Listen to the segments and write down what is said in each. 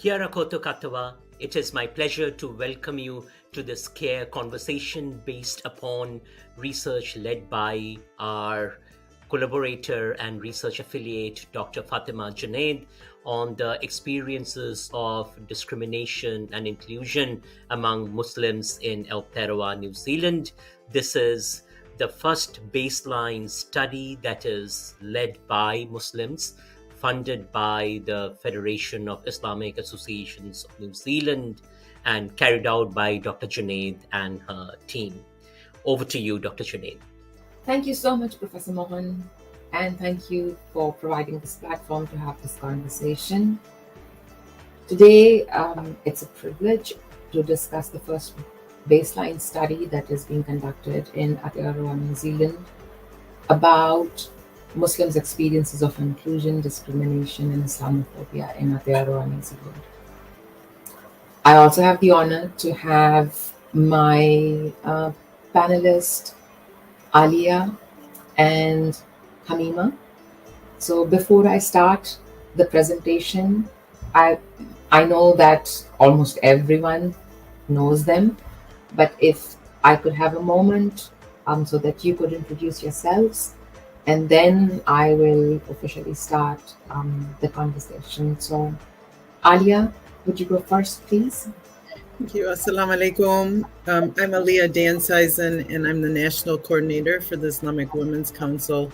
Kia ora koutou katoa. It is my pleasure to welcome you to this CARE conversation based upon research led by our collaborator and research affiliate, Dr. Fatima Junaid, on the experiences of discrimination and inclusion among Muslims in Aotearoa, New Zealand. This is the first baseline study that is led by Muslims, funded by the Federation of Islamic Associations of New Zealand, and carried out by Dr. Junaid and her team. Over to you, Dr. Junaid. Thank you so much, Professor Mohan, and thank you for providing this platform to have this conversation. Today, it's a privilege to discuss the first baseline study that is being conducted in Aotearoa, New Zealand, about Muslims' experiences of inclusion, discrimination, and Islamophobia in Aotearoa, New Zealand. I also have the honor to have my panelist, Alia and Hamima. So before I start the presentation, I know that almost everyone knows them, but if I could have a moment so that you could introduce yourselves, and then I will officially start the conversation. So Alia, would you go first, please? Thank you. Assalamu alaikum. I'm Aliyah Dansizen, and I'm the National Coordinator for the Islamic Women's Council,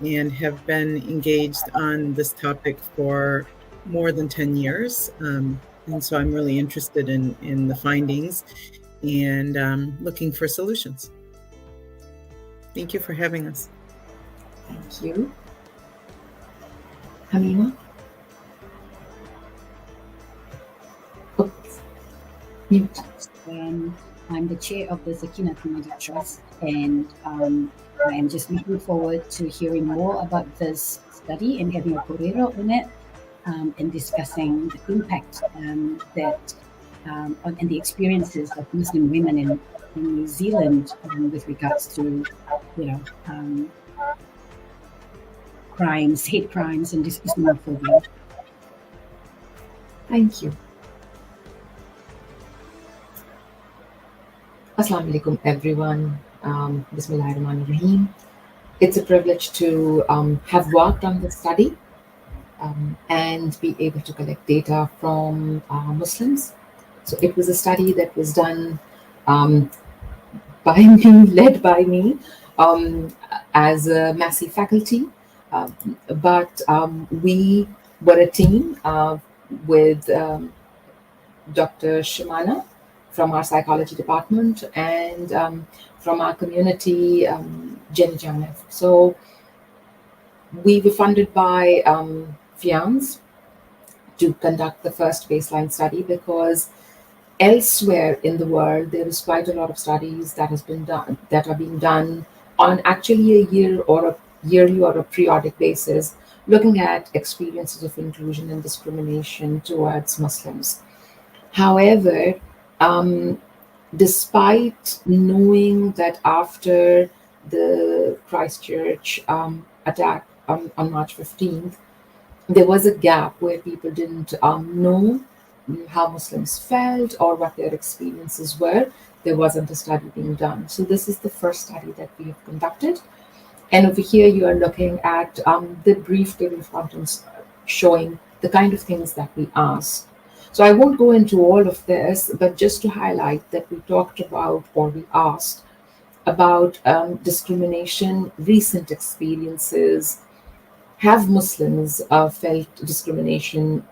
and have been engaged on this topic for more than 10 years. And so I'm really interested in the findings and looking for solutions. Thank you for having us. Thank you. Hamima? Mute. I'm the chair of the Sakina Community Trust, and I am just looking forward to hearing more about this study and having a korero on it, and discussing the impact and the experiences of Muslim women in New Zealand with regards to, crimes, hate crimes, and Islamophobia. Thank you. Assalamu alaikum, everyone. Bismillahirrahmanirrahim. It's a privilege to have worked on this study and be able to collect data from Muslims. So it was a study that was done by me, led by me as a massive faculty, but we were a team with Dr. Shimana from our psychology department, and from our community, Jenny Janef. So we were funded by FIANS to conduct the first baseline study, because elsewhere in the world there is quite a lot of studies that are being done on actually a yearly or a periodic basis, looking at experiences of inclusion and discrimination towards Muslims. However, despite knowing that after the Christchurch attack on March 15th, there was a gap where people didn't know how Muslims felt or what their experiences were, there wasn't a study being done. So this is the first study that we have conducted. And over here you are looking at the brief table of contents showing the kind of things that we asked. So I won't go into all of this, but just to highlight that we talked about, or we asked about discrimination, recent experiences. Have Muslims felt discrimination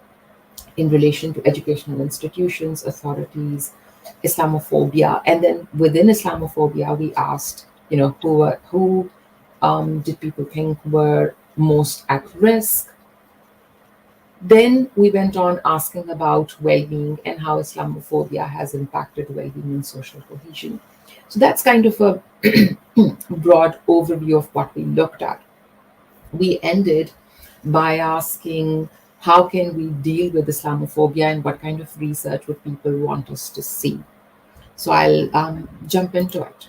in relation to educational institutions, authorities, Islamophobia? And then within Islamophobia, we asked, who did people think were most at risk? Then we went on asking about well-being and how Islamophobia has impacted well-being and social cohesion. So that's kind of a broad overview of what we looked at. We ended by asking, how can we deal with Islamophobia and what kind of research would people want us to see? So I'll jump into it.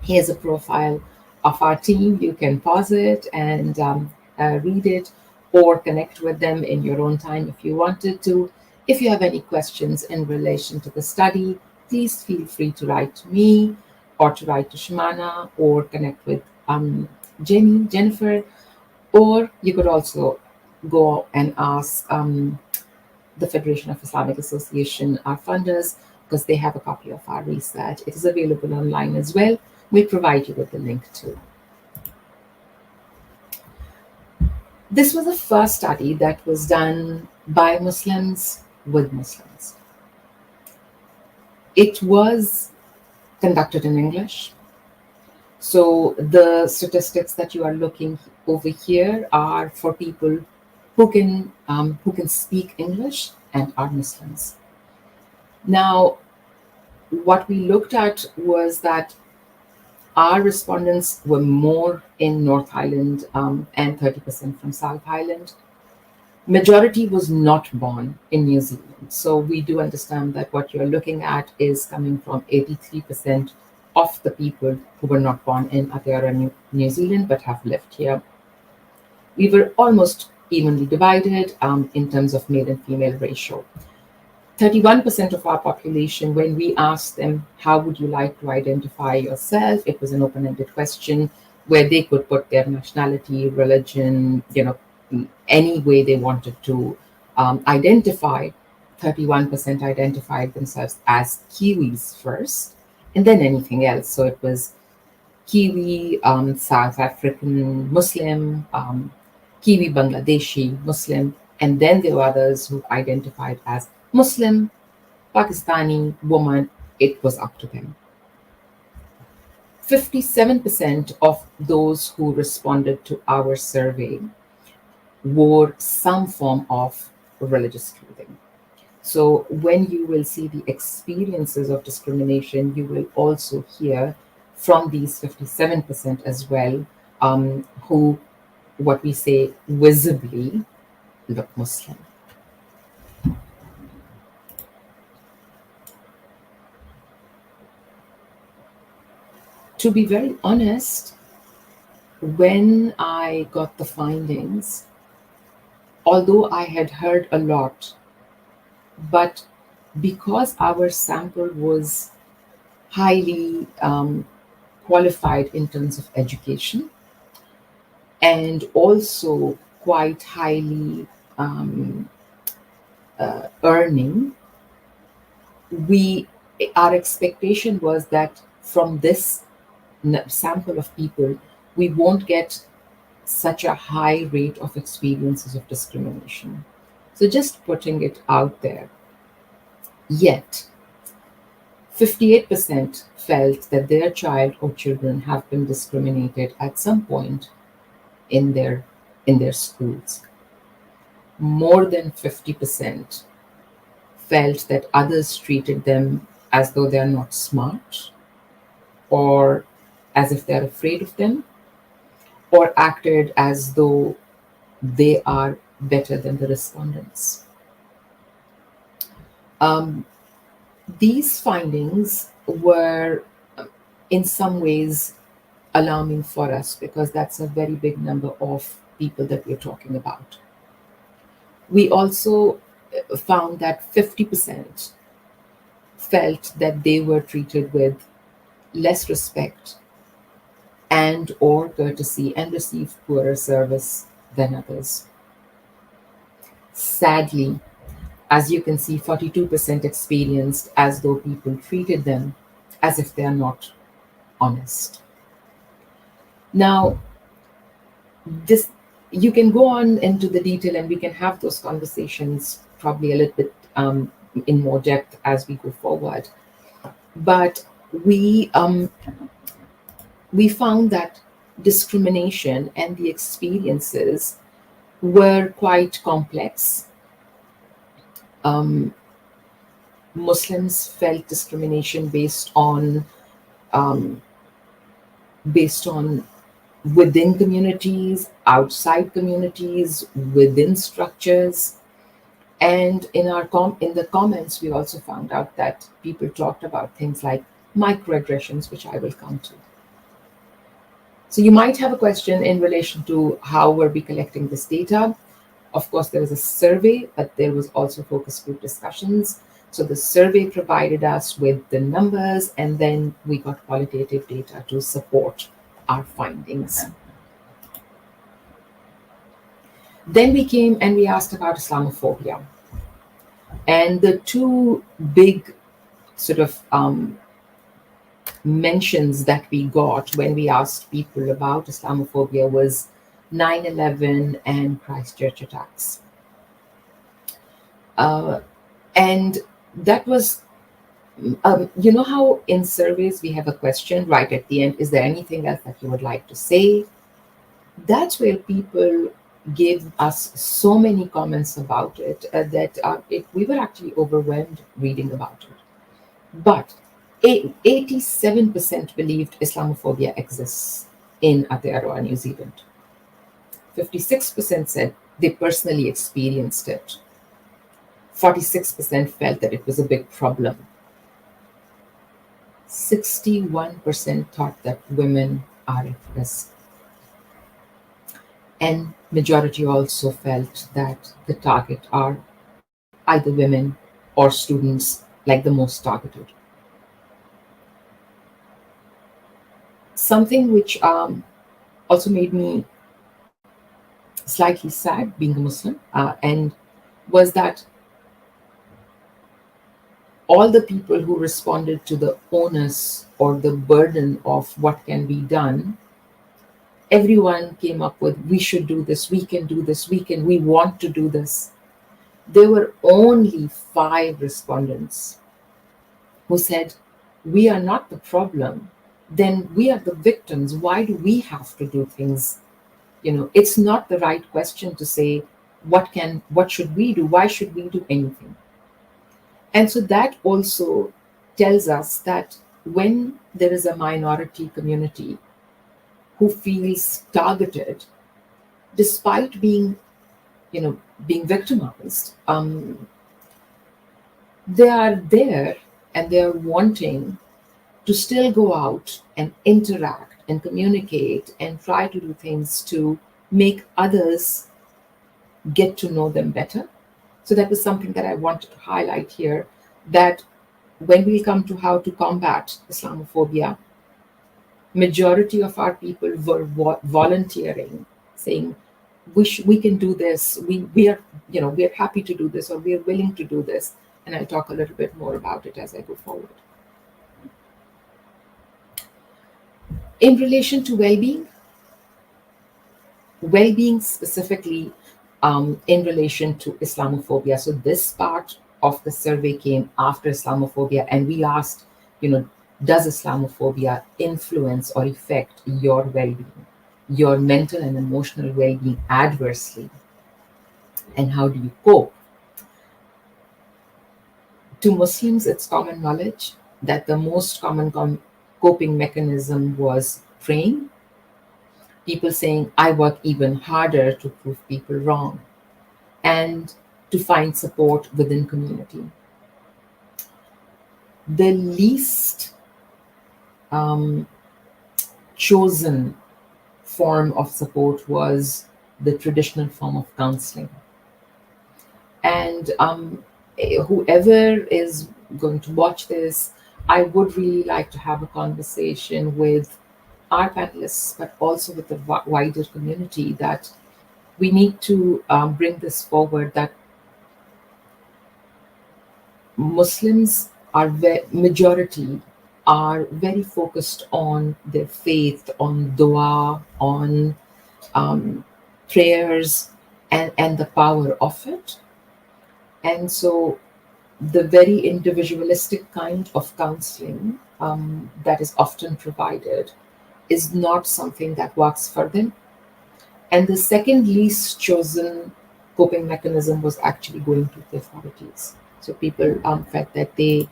Here's a profile of our team. You can pause it and read it, or connect with them in your own time if you wanted to. If you have any questions in relation to the study, please feel free to write to me or to write to Shimana or connect with Jennifer, or you could also go and ask the Federation of Islamic Association, our funders, because they have a copy of our research. It is available online as well. We provide you with the link too. This was the first study that was done by Muslims with Muslims. It was conducted in English. So the statistics that you are looking over here are for people who can speak English and are Muslims. Now, what we looked at was that our respondents were more in North Island and 30% from South Island. Majority was not born in New Zealand. So we do understand that what you're looking at is coming from 83% of the people who were not born in Aotearoa, New Zealand, but have lived here. We were almost evenly divided in terms of male and female ratio. 31% of our population, when we asked them, how would you like to identify yourself? It was an open-ended question where they could put their nationality, religion, any way they wanted to identify. 31% identified themselves as Kiwis first, and then anything else. So it was Kiwi, South African Muslim, Kiwi Bangladeshi Muslim, and then there were others who identified as Muslim, Pakistani, woman. It was up to them. 57% of those who responded to our survey wore some form of religious clothing. So when you will see the experiences of discrimination, you will also hear from these 57% as well, who, what we say, visibly look Muslim. To be very honest, when I got the findings, although I had heard a lot, but because our sample was highly qualified in terms of education and also quite highly earning, our expectation was that from this sample of people, we won't get such a high rate of experiences of discrimination. So just putting it out there. Yet, 58% felt that their child or children have been discriminated at some point in their schools. More than 50% felt that others treated them as though they're not smart, or as if they're afraid of them, or acted as though they are better than the respondents. These findings were in some ways alarming for us because that's a very big number of people that we're talking about. We also found that 50% felt that they were treated with less respect and or courtesy and received poorer service than others. Sadly, as you can see, 42% experienced as though people treated them as if they are not honest. Now, this, you can go on into the detail and we can have those conversations probably a little bit in more depth as we go forward. But we found that discrimination and the experiences were quite complex. Muslims felt discrimination based on within communities, outside communities, within structures. And in the comments, we also found out that people talked about things like microaggressions, which I will come to. So you might have a question in relation to how were we collecting this data. Of course, there was a survey, but there was also focus group discussions. So the survey provided us with the numbers, and then we got qualitative data to support our findings. Then we came and we asked about Islamophobia. And the two big sort of mentions that we got when we asked people about Islamophobia was 9/11 and Christchurch attacks. And that was, you know how in surveys we have a question right at the end, is there anything else that you would like to say? That's where people gave us so many comments about it that we were actually overwhelmed reading about it. But 87% believed Islamophobia exists in Aotearoa, New Zealand. 56% said they personally experienced it. 46% felt that it was a big problem. 61% thought that women are at risk. And majority also felt that the target are either women or students, like the most targeted. Something which also made me slightly sad, being a Muslim, and was that all the people who responded to the onus or the burden of what can be done, everyone came up with, we should do this, we can do this, we want to do this. There were only 5 respondents who said, we are not the problem, then we are the victims. Why do we have to do things? You know, it's not the right question to say, what should we do? Why should we do anything? And so that also tells us that when there is a minority community who feels targeted, despite being victimized, they are there and they are wanting to still go out and interact and communicate and try to do things to make others get to know them better. So that was something that I wanted to highlight here, that when we come to how to combat Islamophobia, majority of our people were volunteering, saying, we can do this, we are happy to do this, or we are willing to do this. And I'll talk a little bit more about it as I go forward. In relation to well-being specifically, in relation to Islamophobia. So this part of the survey came after Islamophobia, and we asked, does Islamophobia influence or affect your well-being, your mental and emotional well-being adversely? And how do you cope? To Muslims, it's common knowledge that the most common coping mechanism was praying. People saying, I work even harder to prove people wrong, and to find support within community. The least chosen form of support was the traditional form of counseling. And whoever is going to watch this, I would really like to have a conversation with our panelists, but also with the wider community, that we need to bring this forward, that Muslims majority are very focused on their faith, on dua, on prayers, and the power of it. And so the very individualistic kind of counseling that is often provided is not something that works for them. And the second least chosen coping mechanism was actually going to the authorities. So people felt that they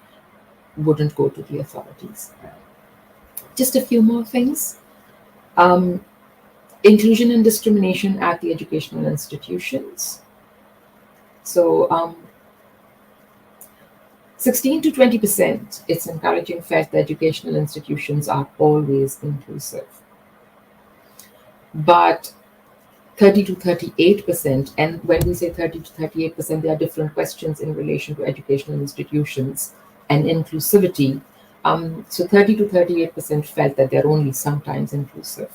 wouldn't go to the authorities. Just a few more things. Inclusion and discrimination at the educational institutions. So 16 to 20%, it's encouraging fact that educational institutions are always inclusive. But 30 to 38%. And when we say 30 to 38%, there are different questions in relation to educational institutions and inclusivity. So 30 to 38% felt that they're only sometimes inclusive.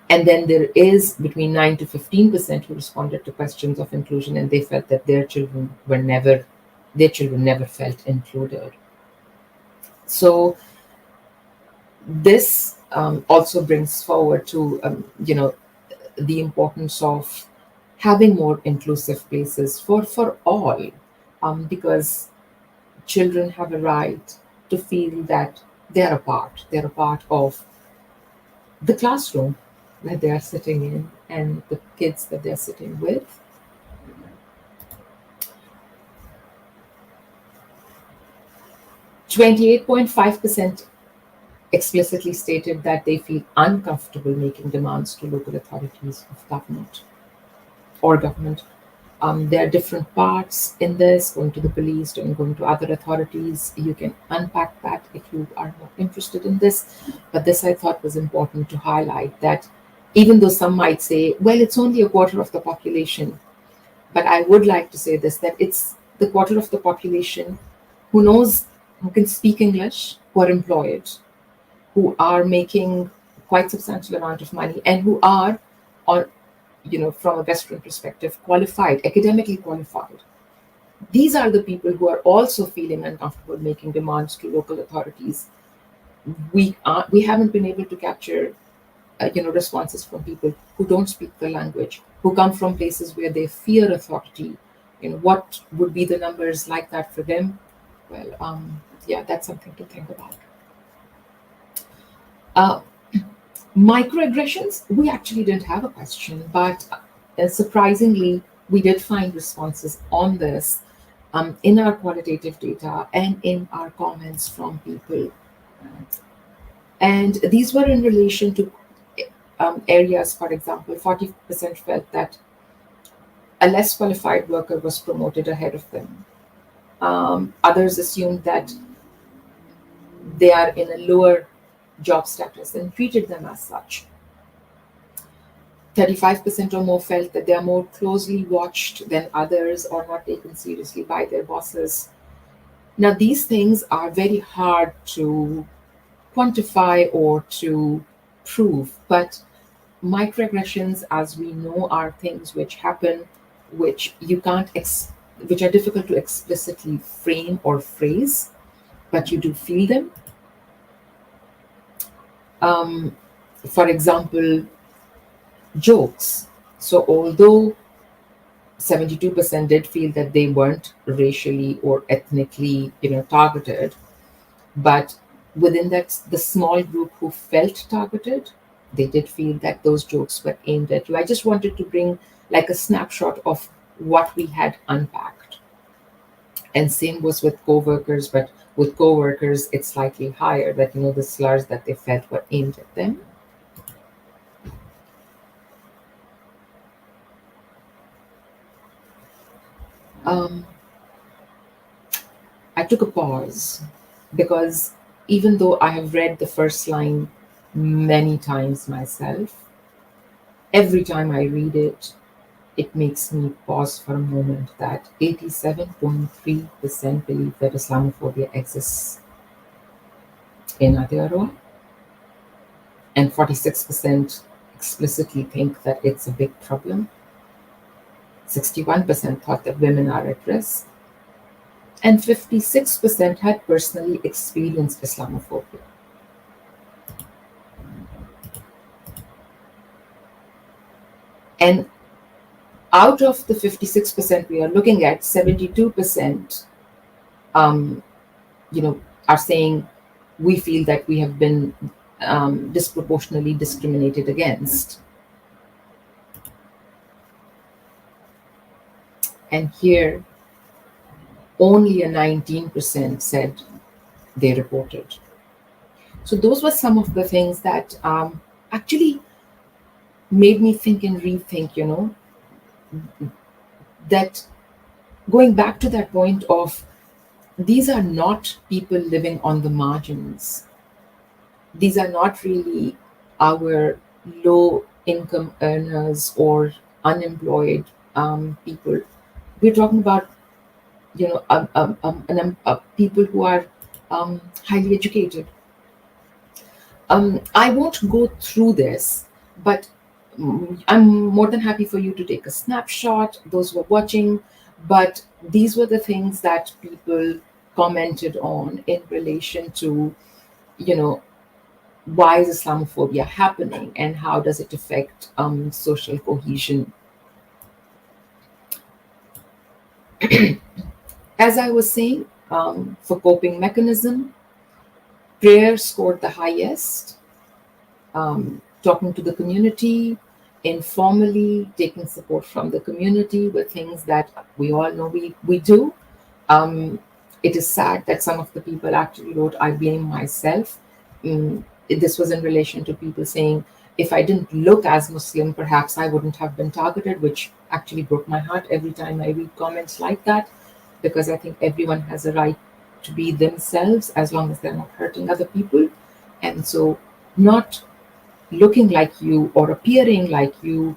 And then there is between 9 to 15% who responded to questions of inclusion, and they felt that their children never felt included. So this also brings forward to the importance of having more inclusive places for all, because children have a right to feel that they're a part of the classroom that they are sitting in and the kids that they're sitting with. %28.5% explicitly stated that they feel uncomfortable making demands to local authorities of government or government. There are different parts in this, going to the police, going to other authorities. You can unpack that if you are not interested in this. But this I thought was important to highlight, that even though some might say, well, it's only a quarter of the population, but I would like to say this, that it's the quarter of the population who knows, who can speak English, who are employed, who are making quite substantial amount of money, and who are, from a Western perspective, qualified, academically qualified. These are the people who are also feeling uncomfortable making demands to local authorities. We haven't been able to capture, responses from people who don't speak the language, who come from places where they fear authority. What would be the numbers like that for them? Well, that's something to think about. Microaggressions, we actually didn't have a question, but surprisingly, we did find responses on this in our qualitative data and in our comments from people. And these were in relation to areas. For example, 40% felt that a less qualified worker was promoted ahead of them. Others assumed that they are in a lower job status and treated them as such. 35% or more felt that they are more closely watched than others or not taken seriously by their bosses. Now, these things are very hard to quantify or to prove, but microaggressions, as we know, are things which happen, which which are difficult to explicitly frame or phrase, but you do feel them. For example, jokes. So although 72% did feel that they weren't racially or ethnically, targeted, but within that, the small group who felt targeted, they did feel that those jokes were aimed at you. I just wanted to bring like a snapshot of what we had unpacked. And same was with co-workers, but with co-workers, it's slightly higher, that, the slurs that they felt were aimed at them. I took a pause because even though I have read the first line many times myself, every time I read it, it makes me pause for a moment, that 87.3% believe that Islamophobia exists in Aotearoa, and 46% explicitly think that it's a big problem. 61% thought that women are at risk, and 56% had personally experienced Islamophobia. And out of the 56% we are looking at, 72% are saying we feel that we have been disproportionately discriminated against. And here, only a 19% said they reported. So those were some of the things that actually made me think and rethink, that going back to that point of, these are not people living on the margins. These are not really our low income earners or unemployed people. We're talking about, people who are highly educated. I won't go through this, but I'm more than happy for you to take a snapshot, those who are watching. But these were the things that people commented on in relation to, you know, why is Islamophobia happening and how does it affect social cohesion. As I was saying, for coping mechanism, prayer scored the highest. Talking to the community, informally taking support from the community were things that we all know we do. Um, it is sad that some of the people actually wrote, I blame myself. This was in relation to people saying, if I didn't look as Muslim, perhaps I wouldn't have been targeted, which actually broke my heart every time I read comments like that, because I think everyone has a right to be themselves as long as they're not hurting other people. And so, not looking like you or appearing like you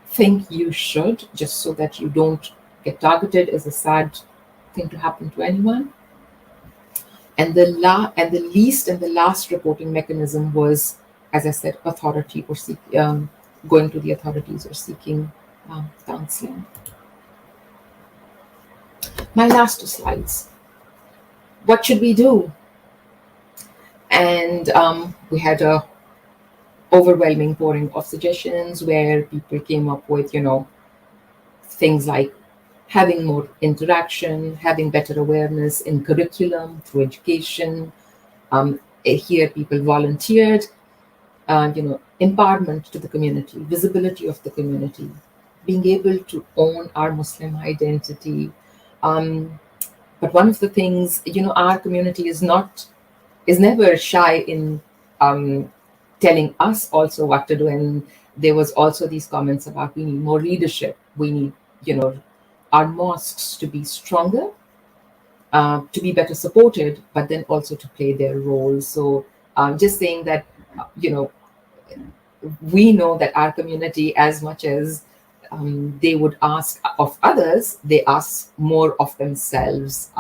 think you should, just so that you don't get targeted, is a sad thing to happen to anyone. And the least and the last reporting mechanism was, as I said, authority or going to the authorities or seeking counseling. My last two slides. What should we do? And we had a overwhelming pouring of suggestions where people came up with, things like having more interaction, having better awareness in curriculum through education. Here, people volunteered, empowerment to the community, visibility of the community, being able to own our Muslim identity. But one of the things, our community is never shy in telling us also what to do. And there was also these comments about we need more leadership. We need, our mosques to be stronger, to be better supported, but then also to play their role. So just saying that, we know that our community, as much as they would ask of others, they ask more of themselves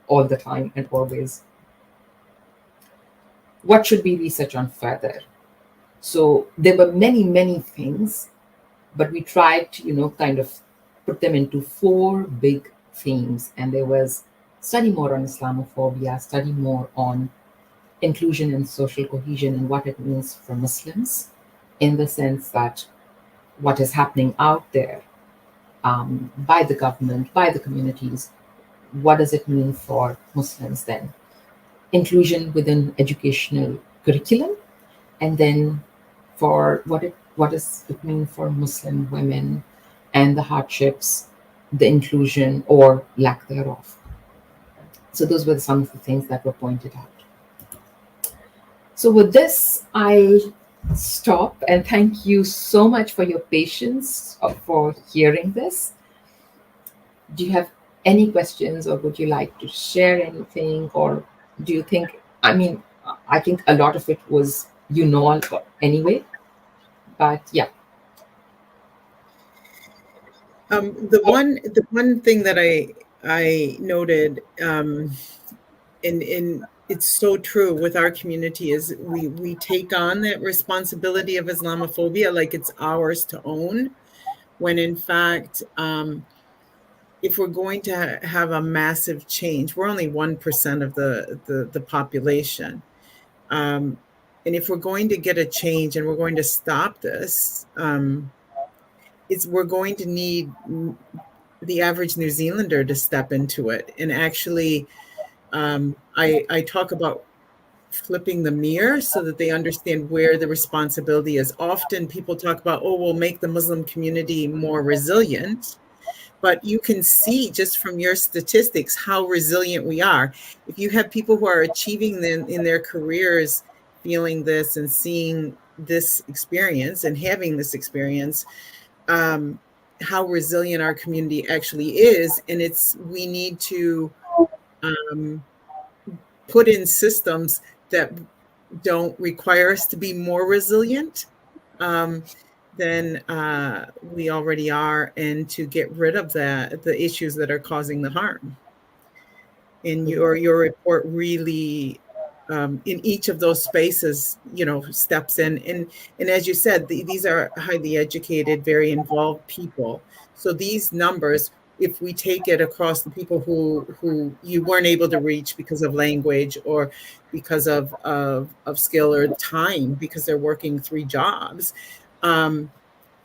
all the time and always. What should we research on further? So there were many, many things, but we tried to, kind of put them into 4 big themes. And there was study more on Islamophobia, study more on inclusion and social cohesion and what it means for Muslims, in the sense that what is happening out there by the government, by the communities, what does it mean for Muslims then? Inclusion within educational curriculum, and then for what does it mean for Muslim women and the hardships, the inclusion or lack thereof. So those were some of the things that were pointed out. So with this, I'll stop and thank you so much for your patience for hearing this. Do you have any questions, or would you like to share anything, or do you think, I think a lot of it was anyway, but yeah. The one thing that I noted, and it's so true with our community, is we take on that responsibility of Islamophobia like it's ours to own, when in fact, if we're going to have a massive change, we're only 1% of the population. And if we're going to get a change and we're going to stop this, we're going to need the average New Zealander to step into it. And actually, I talk about flipping the mirror so that they understand where the responsibility is. Often people talk about, we'll make the Muslim community more resilient. But you can see just from your statistics how resilient we are. If you have people who are achieving in their careers, feeling this and seeing this experience and having this experience, how resilient our community actually is. And we need to put in systems that don't require us to be more resilient, than we already are, and to get rid of the issues that are causing the harm. And your report really, in each of those spaces, steps in. And as you said, these are highly educated, very involved people. So these numbers, if we take it across the people who you weren't able to reach because of language or because of skill or time, because they're working 3 jobs,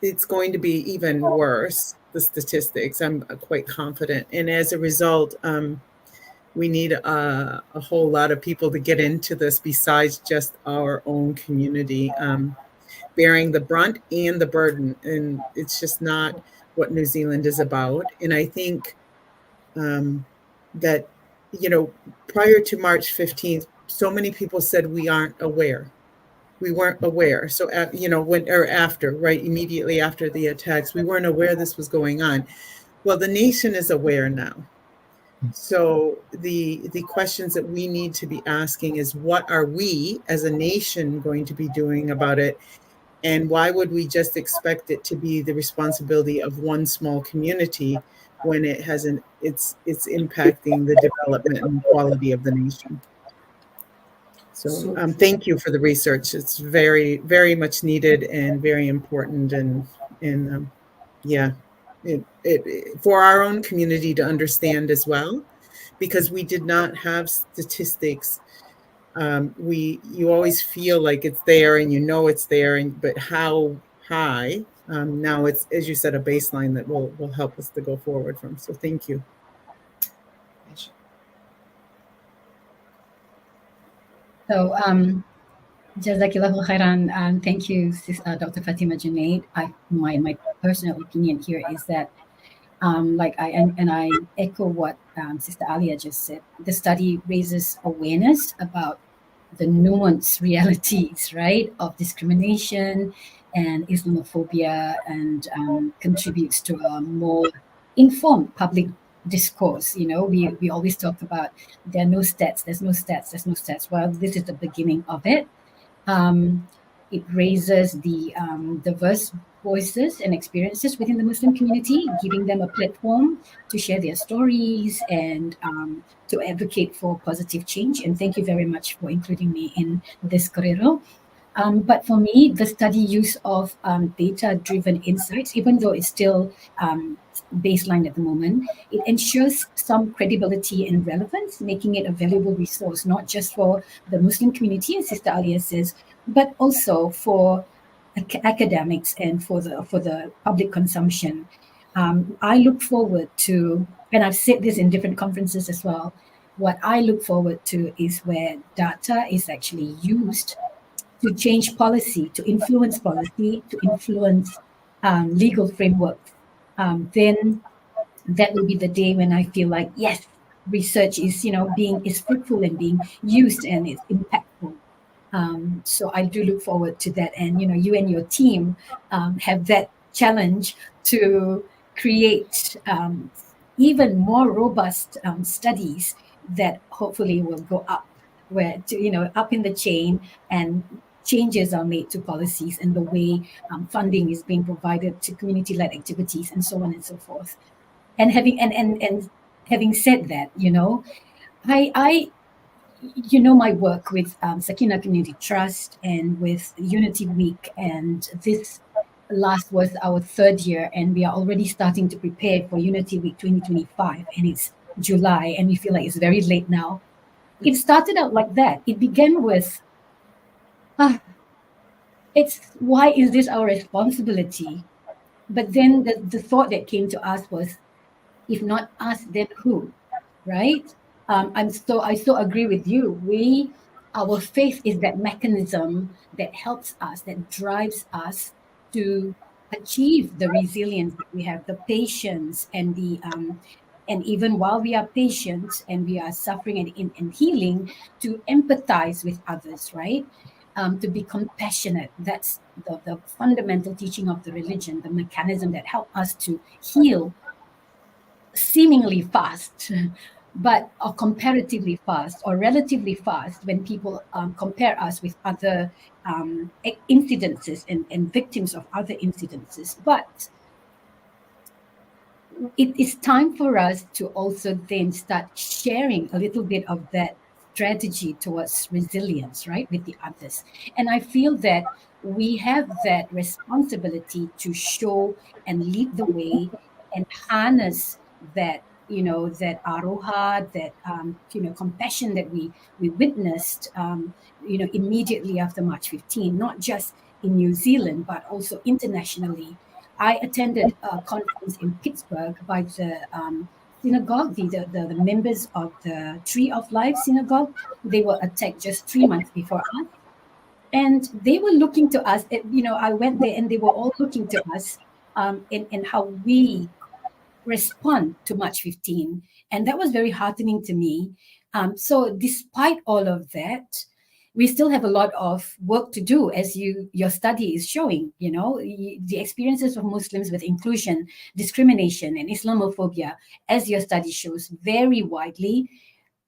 it's going to be even worse, the statistics, I'm quite confident. And as a result, we need a whole lot of people to get into this besides just our own community, bearing the brunt and the burden. And it's just not what New Zealand is about. And I think that, prior to March 15th, so many people said we aren't aware. We weren't aware. So, after, right, immediately after the attacks, we weren't aware this was going on. Well, the nation is aware now. So the questions that we need to be asking is, what are we as a nation going to be doing about it? And why would we just expect it to be the responsibility of one small community when it's impacting the development and quality of the nation? So thank you for the research. It's very, very much needed and very important. And for our own community to understand as well, because we did not have statistics. You always feel like it's there and it's there, but how high? Now it's, as you said, a baseline that will help us to go forward from. So thank you. So, Jazakillahu khairan. Thank you, Dr. Fatima Junaid. My personal opinion here is that, I echo what Sister Alia just said. The study raises awareness about the nuanced realities, right, of discrimination and Islamophobia, and contributes to a more informed public discourse. We always talk about there's no stats. Well, this is the beginning of it. It raises the diverse voices and experiences within the Muslim community, giving them a platform to share their stories and to advocate for positive change. And thank you very much for including me in this corridor. But for me, the study use of data-driven insights, even though it's still baseline at the moment, it ensures some credibility and relevance, making it a valuable resource, not just for the Muslim community, as Sister Alia says, but also for academics and for the public consumption. I look forward to, and I've said this in different conferences as well, what I look forward to is where data is actually used to change policy, to influence legal frameworks. Then that will be the day when I feel like, yes, research is is fruitful and being used and it's impactful. So I do look forward to that, and you and your team have that challenge to create even more robust studies that hopefully will go up up in the chain, and changes are made to policies and the way funding is being provided to community-led activities and so on and so forth. And having said that, I my work with Sakina Community Trust and with Unity Week, and this last was our 3rd year, and we are already starting to prepare for Unity Week 2025, and it's July, and we feel like it's very late now. It started out like that. It began with, it's why is this our responsibility? But then the thought that came to us was, if not us, then who, right? I so agree with you. Our faith is that mechanism that helps us, that drives us to achieve the resilience that we have, the patience, and and even while we are patient and we are suffering and healing, to empathize with others, right? To be compassionate. That's the fundamental teaching of the religion, the mechanism that help us to heal seemingly fast, but are comparatively fast or relatively fast when people compare us with other incidences and victims of other incidences. But it is time for us to also then start sharing a little bit of that strategy towards resilience, right, with the others. And I feel that we have that responsibility to show and lead the way and harness that, that aroha, that compassion that we witnessed, immediately after March 15, not just in New Zealand but also internationally. I attended a conference in Pittsburgh by the synagogue, the members of the Tree of Life synagogue. They were attacked just 3 months before us. And they were looking to us, I went there and they were all looking to us in how we respond to March 15. And that was very heartening to me. So despite all of that, we still have a lot of work to do, as your study is showing. The experiences of Muslims with inclusion, discrimination, and Islamophobia, as your study shows, vary widely.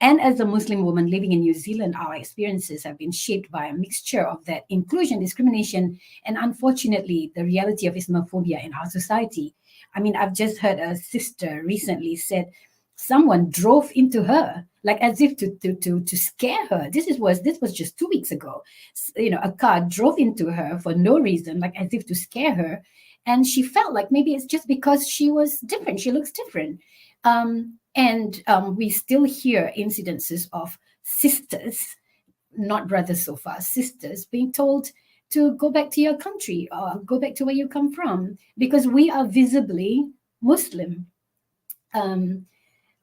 And as a Muslim woman living in New Zealand, our experiences have been shaped by a mixture of that inclusion, discrimination, and unfortunately, the reality of Islamophobia in our society. I mean, I've just heard a sister recently said someone drove into her, like as if to scare her. This was just 2 weeks ago. A car drove into her for no reason, like as if to scare her, and she felt like maybe it's just because she was different. She looks different. And we still hear incidences of sisters, not brothers so far, sisters being told to go back to your country or go back to where you come from because we are visibly Muslim.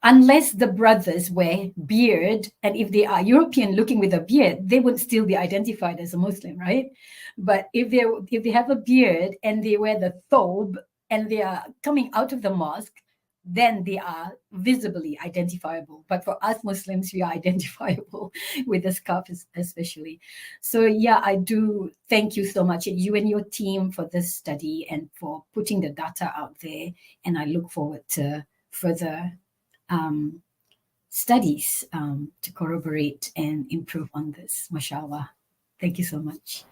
Unless the brothers wear beard, and if they are European looking with a beard, they would still be identified as a Muslim, right? But if they have a beard and they wear the thobe and they are coming out of the mosque, then they are visibly identifiable. But for us Muslims, we are identifiable with the scarf especially. So yeah, I do thank you so much, you and your team, for this study and for putting the data out there. And I look forward to further studies to corroborate and improve on this. Mashallah. Thank you so much.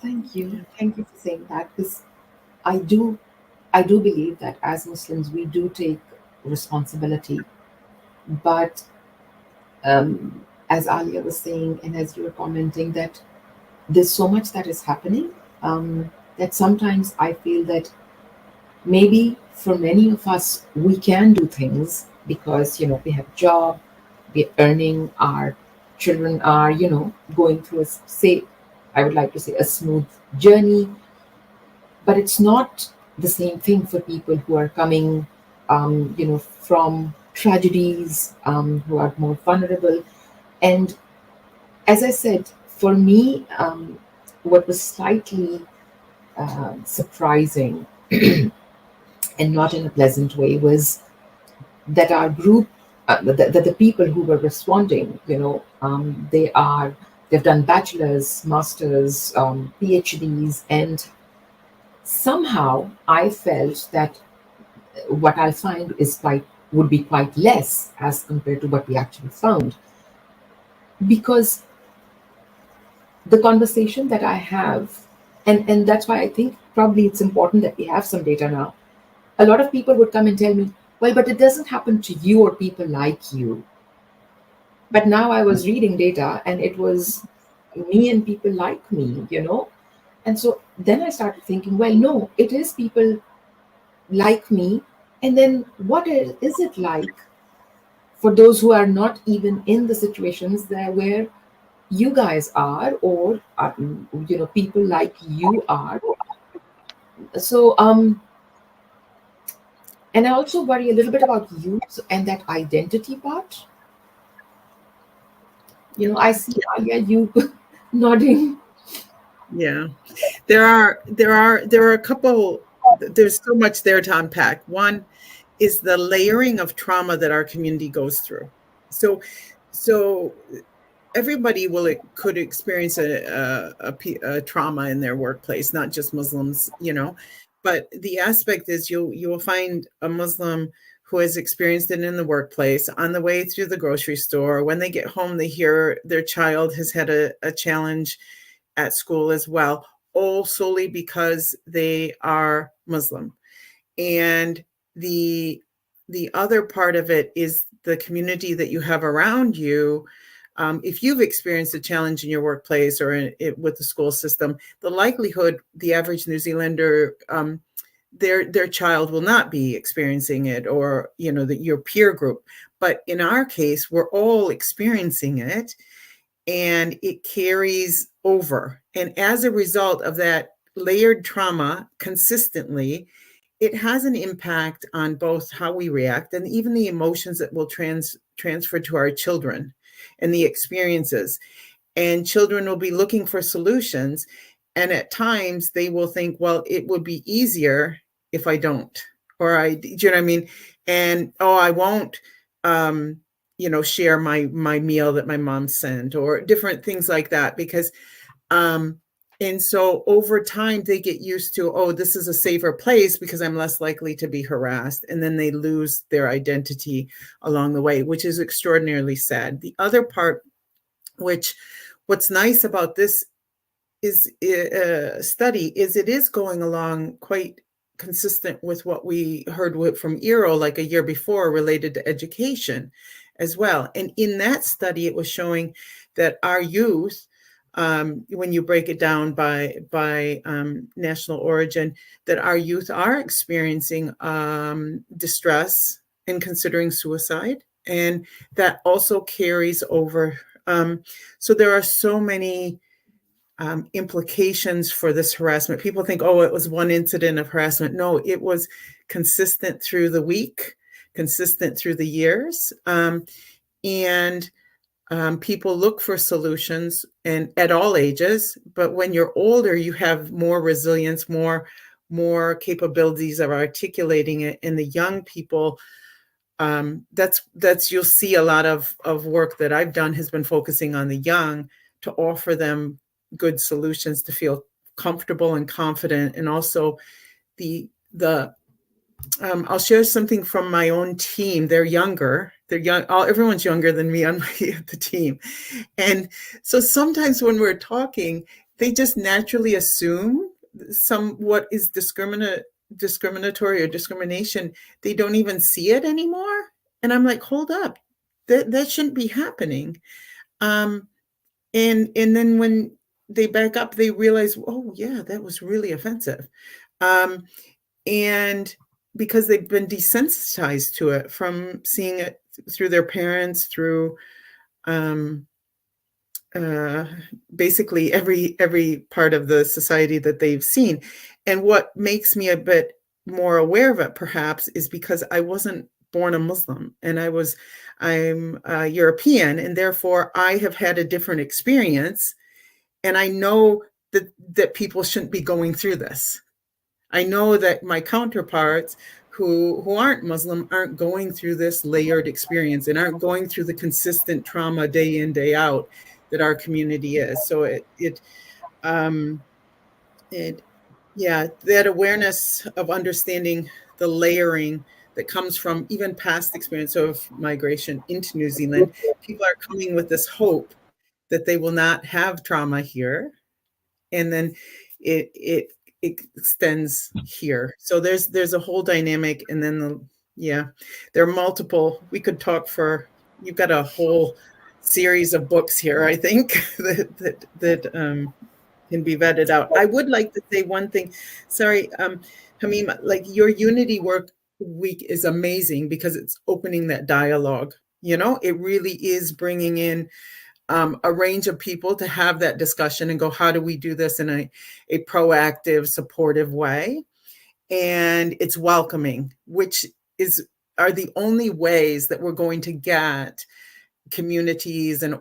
Thank you. Thank you for saying that, because I do believe that as Muslims we do take responsibility, but as Alia was saying and as you were commenting, that there's so much that is happening that sometimes I feel that maybe for many of us we can do things because we have a job, we're earning, our children are going through I would like to say a smooth journey, but it's not the same thing for people who are coming from tragedies, who are more vulnerable. And as I said, for me, what was slightly surprising and not in a pleasant way was that our group, that the people who were responding, they've done bachelor's, master's, PhDs, and somehow I felt that what I'll find would be quite less as compared to what we actually found, because the conversation that I have, and that's why I think probably it's important that we have some data now. A lot of people would come and tell me, well, but it doesn't happen to you or people like you. But now I was reading data and it was me and people like me, And so then I started thinking, well, no, it is people like me. And then what is it like for those who are not even in the situations there where you guys are, or people like you are? So and I also worry a little bit about youth and that identity part. I see Alia, you nodding. Yeah, there are a couple. There's so much there to unpack. One is the layering of trauma that our community goes through. So everybody could experience a trauma in their workplace, not just Muslims, But the aspect is you will find a Muslim who has experienced it in the workplace, on the way through the grocery store. When they get home, they hear their child has had a challenge at school as well, all solely because they are Muslim. And the other part of it is the community that you have around you. If you've experienced a challenge in your workplace or with the school system, the likelihood the average New Zealander, their child will not be experiencing it, or your peer group. But in our case, we're all experiencing it, and it carries over. And as a result of that layered trauma consistently, it has an impact on both how we react and even the emotions that will transfer to our children and the experiences. And children will be looking for solutions. And at times they will think, well, it would be easier if I don't, do you know what I mean? And, I won't, share my meal that my mom sent, or different things like that, because, and so over time they get used to, this is a safer place because I'm less likely to be harassed. And then they lose their identity along the way, which is extraordinarily sad. The other part, what's nice about this is study, is it is going along quite consistent with what we heard from Eero like a year before, related to education as well. And in that study, it was showing that our youth, when you break it down by national origin, that our youth are experiencing distress and considering suicide. And that also carries over. So there are so many implications for this harassment. People think, it was one incident of harassment. No, it was consistent through the week, consistent through the years. And people look for solutions, and at all ages. But when you're older, you have more resilience, more capabilities of articulating it. And the young people, that's you'll see a lot of work that I've done has been focusing on the young, to offer them good solutions to feel comfortable and confident. And also I'll share something from my own team. They're younger. They're young. Everyone's younger than me on the team. And so sometimes when we're talking, they just naturally assume what is discriminatory or discrimination. They don't even see it anymore. And I'm like, hold up, that shouldn't be happening. And then when they back up, they realize, that was really offensive. And because they've been desensitized to it from seeing it through their parents, through basically every part of the society that they've seen. And what makes me a bit more aware of it, perhaps, is because I wasn't born a Muslim, and I'm European, and therefore I have had a different experience. And I know that people shouldn't be going through this. I know that my counterparts who aren't Muslim aren't going through this layered experience, and aren't going through the consistent trauma day in, day out that our community is. So that awareness of understanding the layering that comes from even past experience of migration into New Zealand. People are coming with this hope that they will not have trauma here, and then it extends here. So there's a whole dynamic, and then there are multiple. We could talk you've got a whole series of books here, I think, that can be vetted out. I would like to say one thing. Sorry, Hamima, like your Unity Work Week is amazing because it's opening that dialogue. It really is bringing in a range of people to have that discussion and go, how do we do this in a proactive, supportive way? And it's welcoming, which are the only ways that we're going to get communities and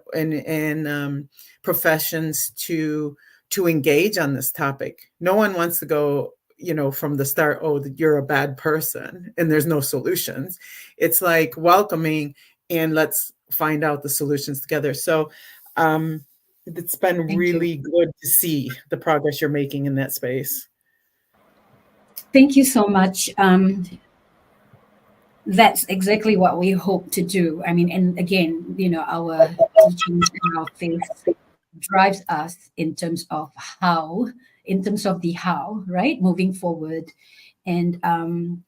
professions to engage on this topic. No one wants to go, from the start, you're a bad person and there's no solutions. It's like welcoming, and let's find out the solutions together. So it's been really good to see the progress you're making in that space. Thank you so much. that's exactly what we hope to do. I mean, and again, our teachings and our faith drives us in terms of the how, right? Moving forward. And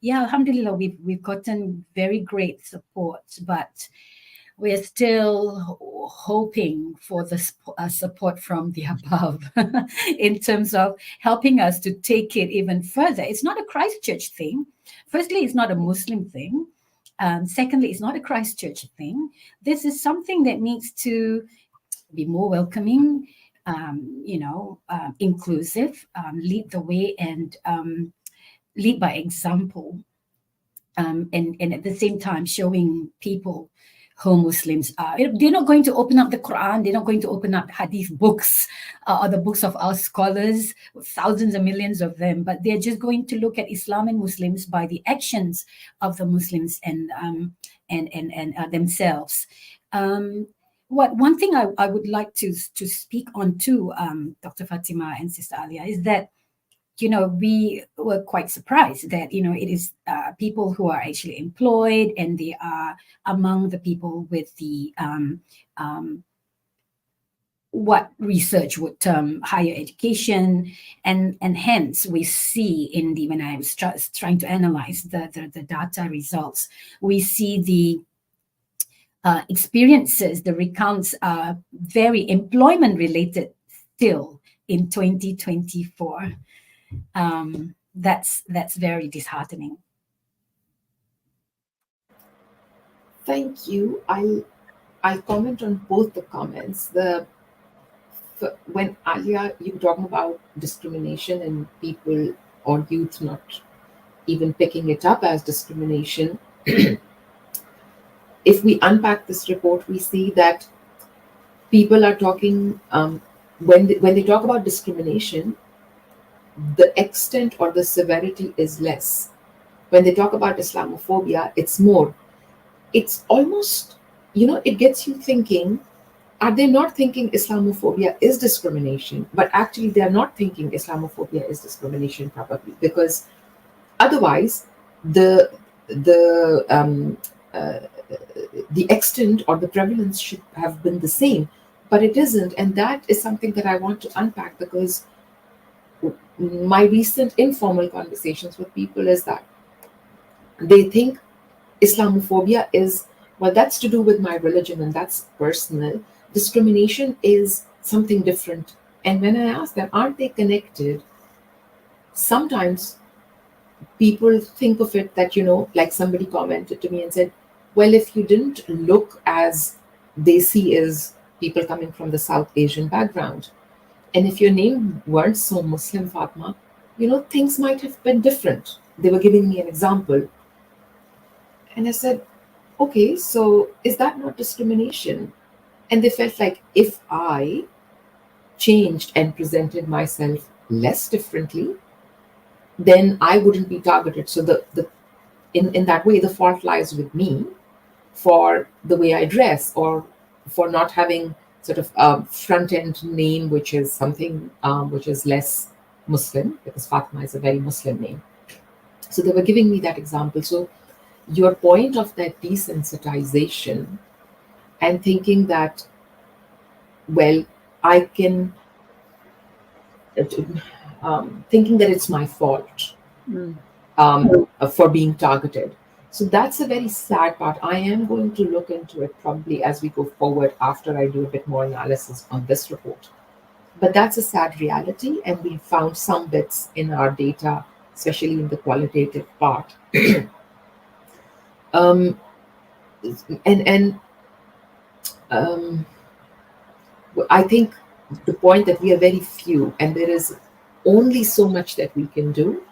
yeah, alhamdulillah, we've gotten very great support, but we're still hoping for the support from the above in terms of helping us to take it even further. It's not a Christchurch thing. Firstly, it's not a Muslim thing. Secondly, it's not a Christchurch thing. This is something that needs to be more welcoming, inclusive, lead the way, and lead by example, and at the same time showing people who Muslims are. They're not going to open up the Quran. They're not going to open up hadith books or the books of our scholars, thousands and millions of them, but they're just going to look at Islam and Muslims by the actions of the Muslims and themselves. One thing I would like to speak on too, Dr. Fatima and Sister Alia, is that we were quite surprised that it is people who are actually employed, and they are among the people with the what research would term higher education, and hence we see when I was trying to analyze the data results, we see the experiences, the recounts are very employment related still in 2024. That's very disheartening. Thank you. I'll comment on both the comments. When Alia, you were talking about discrimination and people or youth not even picking it up as discrimination. If we unpack this report, we see that people are talking, when they talk about discrimination, the extent or the severity is less. When they talk about Islamophobia, it's more. It's almost, it gets you thinking, are they not thinking Islamophobia is discrimination? But actually, they are not thinking Islamophobia is discrimination, probably, because otherwise, the extent or the prevalence should have been the same, but it isn't. And that is something that I want to unpack, because my recent informal conversations with people is that they think Islamophobia is, well, that's to do with my religion and that's personal. Discrimination is something different. And when I ask them, aren't they connected? Sometimes people think of it that, like somebody commented to me and said, well, if you didn't look as they see as people coming from the South Asian background, and if your name weren't so Muslim, Fatma, things might have been different. They were giving me an example. And I said, okay, so is that not discrimination? And they felt like if I changed and presented myself less differently, then I wouldn't be targeted. So in that way, the fault lies with me for the way I dress, or for not having sort of a front-end name, which is something which is less Muslim, because Fatima is a very Muslim name. So they were giving me that example. So your point of that desensitization and thinking that, well, I can, thinking that it's my fault for being targeted. So that's a very sad part. I am going to look into it probably as we go forward after I do a bit more analysis on this report. But that's a sad reality, and we found some bits in our data, especially in the qualitative part. I think the point that we are very few, and there is only so much that we can do.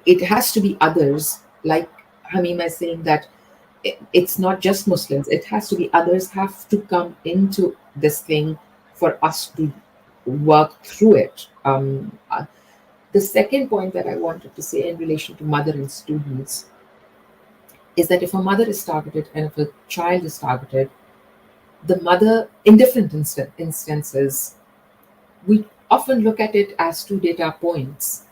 It has to be others, like Hamima is saying, that it's not just Muslims. It has to be others have to come into this thing for us to work through it. The second point that I wanted to say in relation to mother and students is that if a mother is targeted and if a child is targeted, the mother, in different instances, we often look at it as two data points.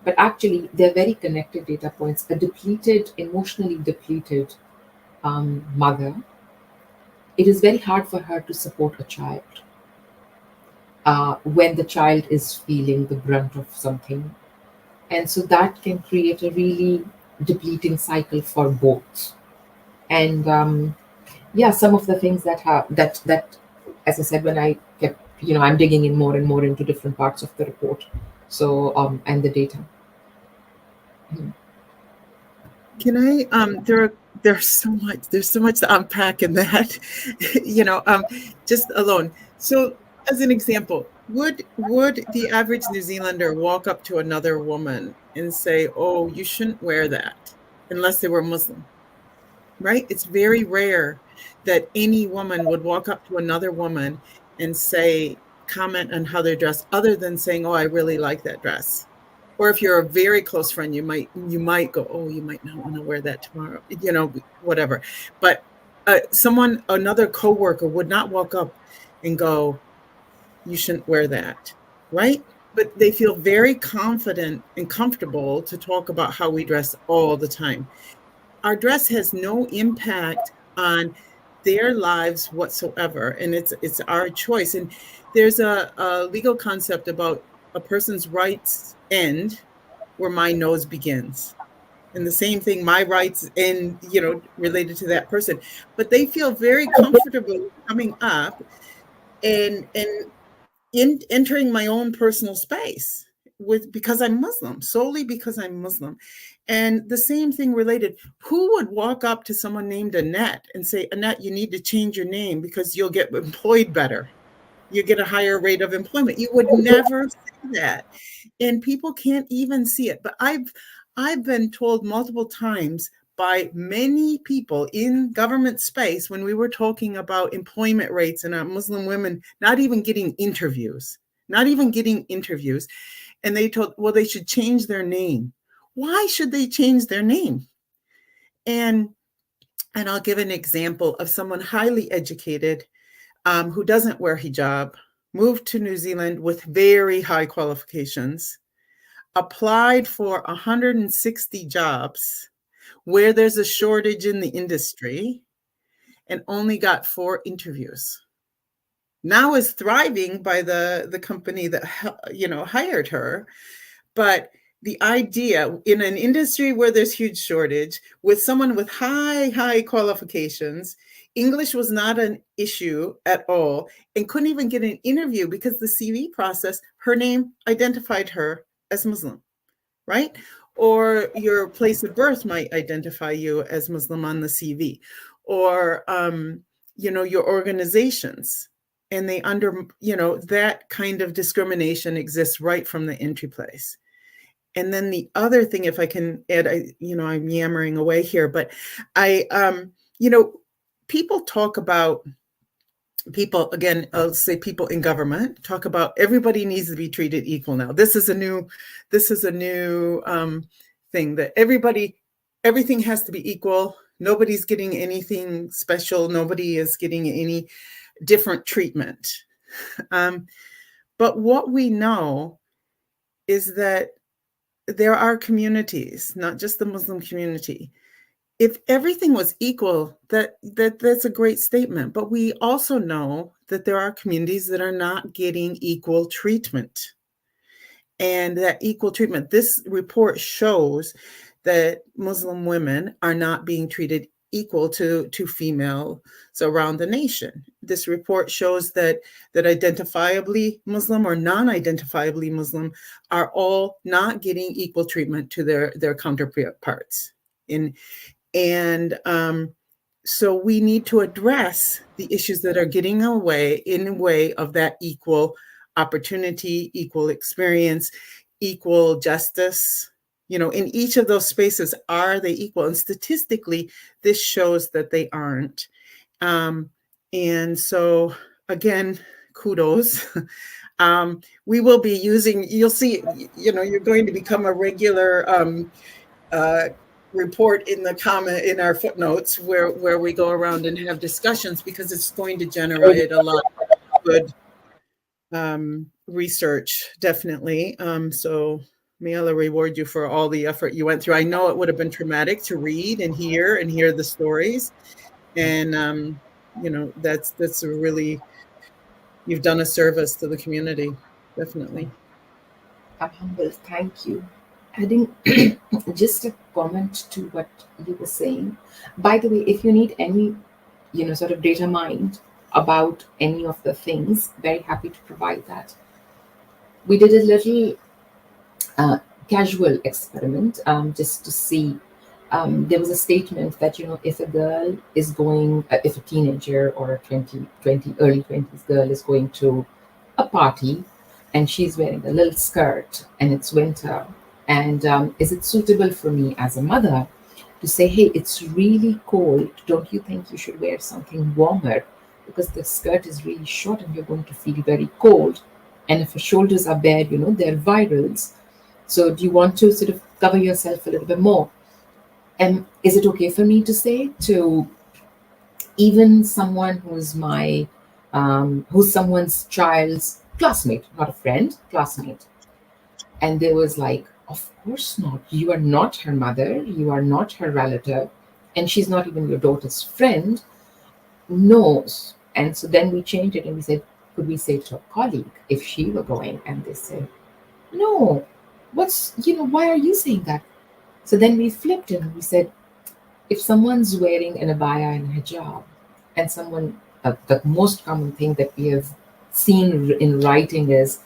But actually, they're very connected data points. A depleted, emotionally depleted mother, it is very hard for her to support a child when the child is feeling the brunt of something. And so that can create a really depleting cycle for both. And yeah, some of the things that have that as I said, when I kept, I'm digging in more and more into different parts of the report, so and the data. Can I there's so much to unpack in that. Just alone. So as an example, would the average New Zealander walk up to another woman and say, "Oh, you shouldn't wear that," unless they were Muslim? Right? It's very rare that any woman would walk up to another woman and say, comment on how they're dressed, other than saying, "Oh, I really like that dress." Or if you're a very close friend, you might go, "Oh, you might not want to wear that tomorrow," whatever. But another coworker would not walk up and go, "You shouldn't wear that," right? But they feel very confident and comfortable to talk about how we dress all the time. Our dress has no impact on their lives whatsoever, and it's our choice. And there's a legal concept about a person's rights end where my nose begins, and the same thing, my rights end, related to that person. But they feel very comfortable coming up and in entering my own personal space because I'm Muslim, solely because I'm Muslim. And the same thing related. Who would walk up to someone named Annette and say, "Annette, you need to change your name because you'll get employed better. You get a higher rate of employment"? You would never say that. And people can't even see it. But I've been told multiple times by many people in government space, when we were talking about employment rates and Muslim women not even getting interviews, and they told, well, they should change their name. Why should they change their name? And I'll give an example of someone highly educated who doesn't wear hijab, moved to New Zealand with very high qualifications, applied for 160 jobs where there's a shortage in the industry, and only got 4 interviews. Now is thriving by the company that hired her. But the idea, in an industry where there's huge shortage, with someone with high qualifications, English was not an issue at all, and couldn't even get an interview because the CV process, her name identified her as Muslim, right? Or your place of birth might identify you as Muslim on the CV, or your organizations. And they that kind of discrimination exists right from the entry place. And then the other thing, if I can add, I'm yammering away here, but people talk about, again, I'll say people in government talk about everybody needs to be treated equal now. This is a new thing, that everything has to be equal. Nobody's getting anything special. Nobody is getting any different treatment. But what we know is that there are communities, not just the Muslim community. If everything was equal, that's a great statement. But we also know that there are communities that are not getting equal treatment. And that equal treatment, this report shows that Muslim women are not being treated equal to females around the nation. This report shows that identifiably Muslim or non-identifiably Muslim are all not getting equal treatment to their counterparts. So we need to address the issues that are getting in the way of that equal opportunity, equal experience, equal justice. In each of those spaces, are they equal? And statistically, this shows that they aren't. And so, again, kudos. We will be using, you'll see, you're going to become a regular report in our footnotes where we go around and have discussions, because it's going to generate a lot of good research, definitely. So May Allah reward you for all the effort you went through. I know it would have been traumatic to read and hear the stories. And, that's a really, you've done a service to the community. Definitely. Alhamdulillah, thank you. Adding just a comment to what you were saying. By the way, if you need any, sort of data mined about any of the things, very happy to provide that. We did a little casual experiment just to see. There was a statement that, if a girl is going, if a teenager or a 20, early 20s girl is going to a party and she's wearing a little skirt and it's winter, and is it suitable for me as a mother to say, hey, it's really cold, don't you think you should wear something warmer because the skirt is really short and you're going to feel very cold, and if your shoulders are bare, they're virals, so do you want to sort of cover yourself a little bit more? And is it okay for me to say to even someone who's who's someone's child's classmate, not a friend, classmate? And there was like, of course not. You are not her mother. You are not her relative. And she's not even your daughter's friend. No. And so then we changed it and we said, could we say to a colleague if she were going? And they said, no, why are you saying that? So then we flipped it and we said, if someone's wearing an abaya and a hijab, and someone, the most common thing that we have seen in writing is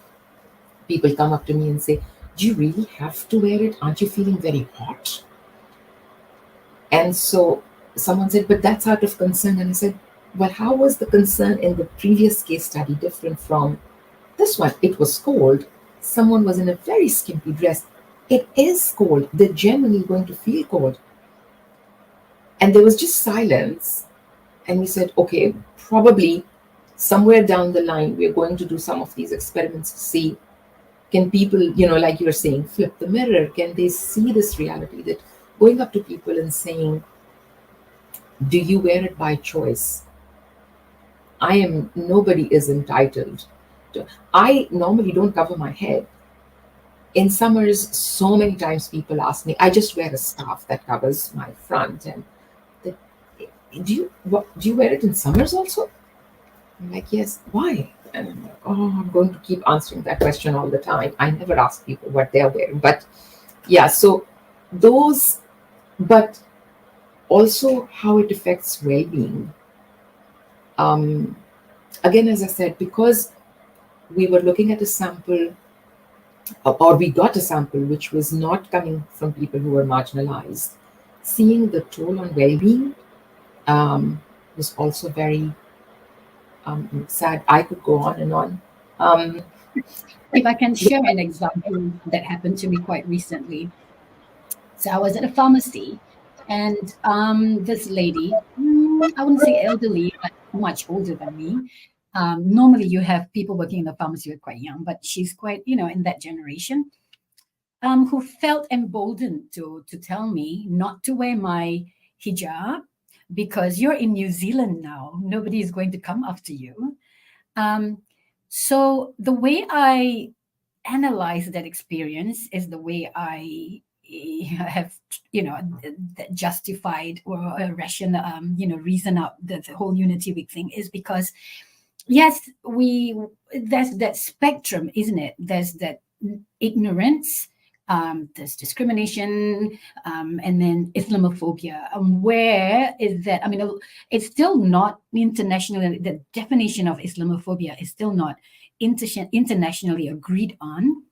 people come up to me and say, do you really have to wear it? Aren't you feeling very hot? And so someone said, but that's out of concern. And I said, well, how was the concern in the previous case study different from this one? It was cold. Someone was in a very skimpy dress. It is cold. They're generally going to feel cold. And there was just silence. And we said, okay, probably somewhere down the line, we're going to do some of these experiments to see, can people, like you're saying, flip the mirror? Can they see this reality that going up to people and saying, do you wear it by choice? Nobody is entitled to. I normally don't cover my head. In summers, so many times people ask me, I just wear a scarf that covers my front. And do you wear it in summers also? I'm like, yes. Why? And I'm like, I'm going to keep answering that question all the time. I never ask people what they're wearing. But yeah, so those, but also how it affects well-being. Again, as I said, because we were looking at a sample, or we got a sample which was not coming from people who were marginalized, seeing the toll on well-being was also very sad. I could go on and on. If I can share an example that happened to me quite recently. So I was at a pharmacy, and this lady, I wouldn't say elderly, but much older than me. Normally you have people working in the pharmacy who are quite young, but she's quite, in that generation, who felt emboldened to tell me not to wear my hijab because you're in New Zealand now. Nobody is going to come after you. So the way I analyze that experience is the way I have, justified or reason out the whole Unity Week thing is because, yes, there's that spectrum, isn't it? There's that ignorance, there's discrimination, and then Islamophobia. Where is that? I mean, it's still not internationally, the definition of Islamophobia is still not internationally agreed on.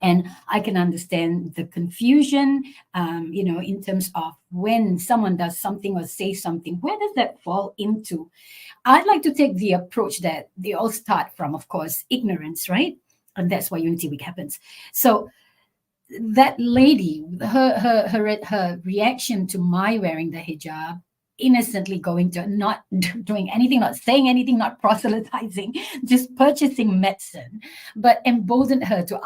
And I can understand the confusion, in terms of when someone does something or says something, where does that fall into? I'd like to take the approach that they all start from, of course, ignorance, right? And that's why Unity Week happens. So that lady, her reaction to my wearing the hijab, innocently going to not doing anything, not saying anything, not proselytizing, just purchasing medicine, but emboldened her to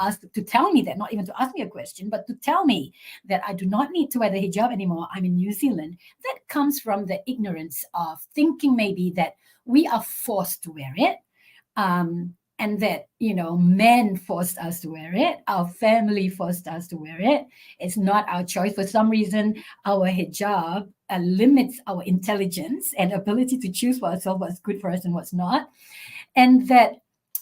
tell me that, not even to ask me a question, but to tell me that I do not need to wear the hijab anymore. I'm in New Zealand. That comes from the ignorance of thinking maybe that we are forced to wear it. and that, men forced us to wear it, our family forced us to wear it. It's not our choice. For some reason, our hijab limits our intelligence and ability to choose for ourselves what's good for us and what's not. And that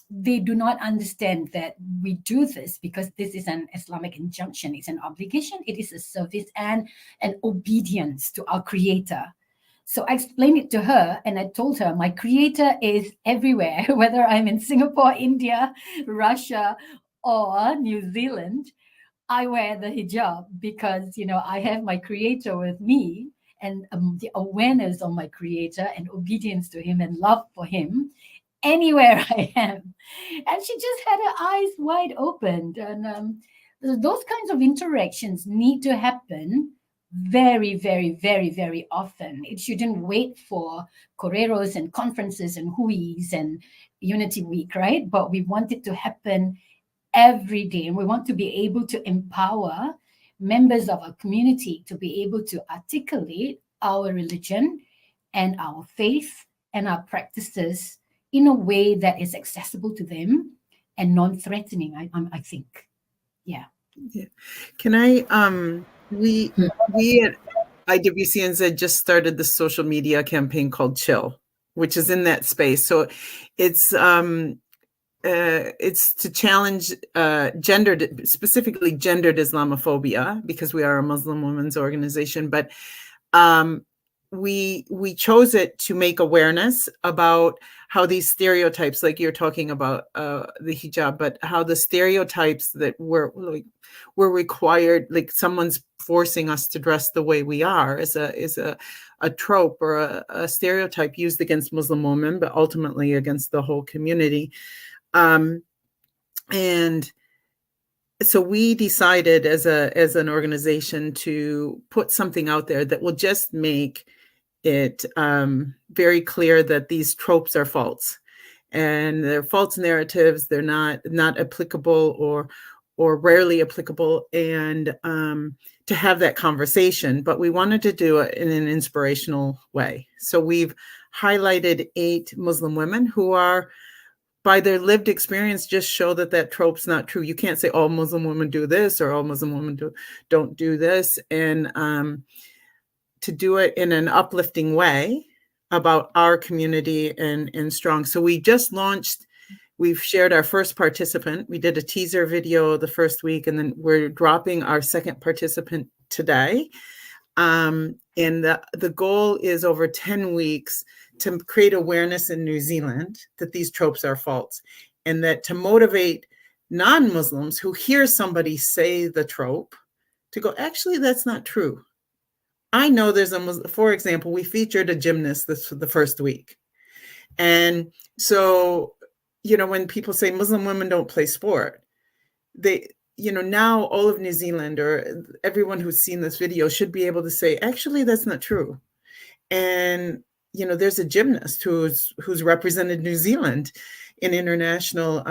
they do not understand that we do this because this is an Islamic injunction. It's an obligation. It is a service and an obedience to our Creator. So I explained it to her and I told her my Creator is everywhere, whether I'm in Singapore, India, Russia, or New Zealand. I wear the hijab because, I have my Creator with me, and the awareness of my Creator and obedience to Him and love for Him anywhere I am. And she just had her eyes wide open. And those kinds of interactions need to happen very, very, very, very often. It shouldn't wait for Koreros and conferences and huis and Unity Week, right? But we want it to happen every day. And we want to be able to empower members of our community to be able to articulate our religion and our faith and our practices in a way that is accessible to them and non-threatening, I think. Yeah. Can I, we at IWCNZ just started the social media campaign called Chill, which is in that space. So it's to challenge specifically gendered Islamophobia, because we are a Muslim women's organization. But we chose it to make awareness about how these stereotypes, like you're talking about the hijab, but how the stereotypes that were required, like someone's forcing us to dress the way we are, is a trope or a stereotype used against Muslim women, but ultimately against the whole community. And so we decided as an organization to put something out there that will just make it very clear that these tropes are false, and they're false narratives. They're not applicable or rarely applicable, and to have that conversation. But we wanted to do it in an inspirational way. So we've highlighted 8 Muslim women who are, by their lived experience, just show that trope's not true. You can't say all Muslim women do this or all Muslim women don't do this. And to do it in an uplifting way about our community and strong. So we just launched, we've shared our first participant. We did a teaser video the first week, and then we're dropping our second participant today. And the goal is over 10 weeks to create awareness in New Zealand that these tropes are false, and that to motivate non-Muslims who hear somebody say the trope to go, actually, that's not true. I know there's for example, we featured a gymnast the first week. And so, when people say Muslim women don't play sport, they, now all of New Zealand or everyone who's seen this video should be able to say, actually, that's not true. And, there's a gymnast who's represented New Zealand in international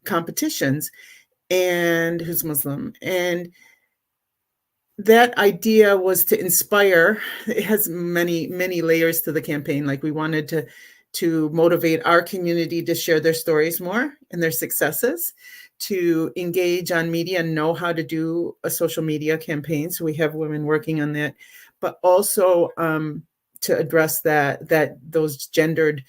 competitions and who's Muslim. And that idea was to inspire. It has many, many layers to the campaign. Like, we wanted to motivate our community to share their stories more and their successes, to engage on media and know how to do a social media campaign. So we have women working on that, but also to address those gendered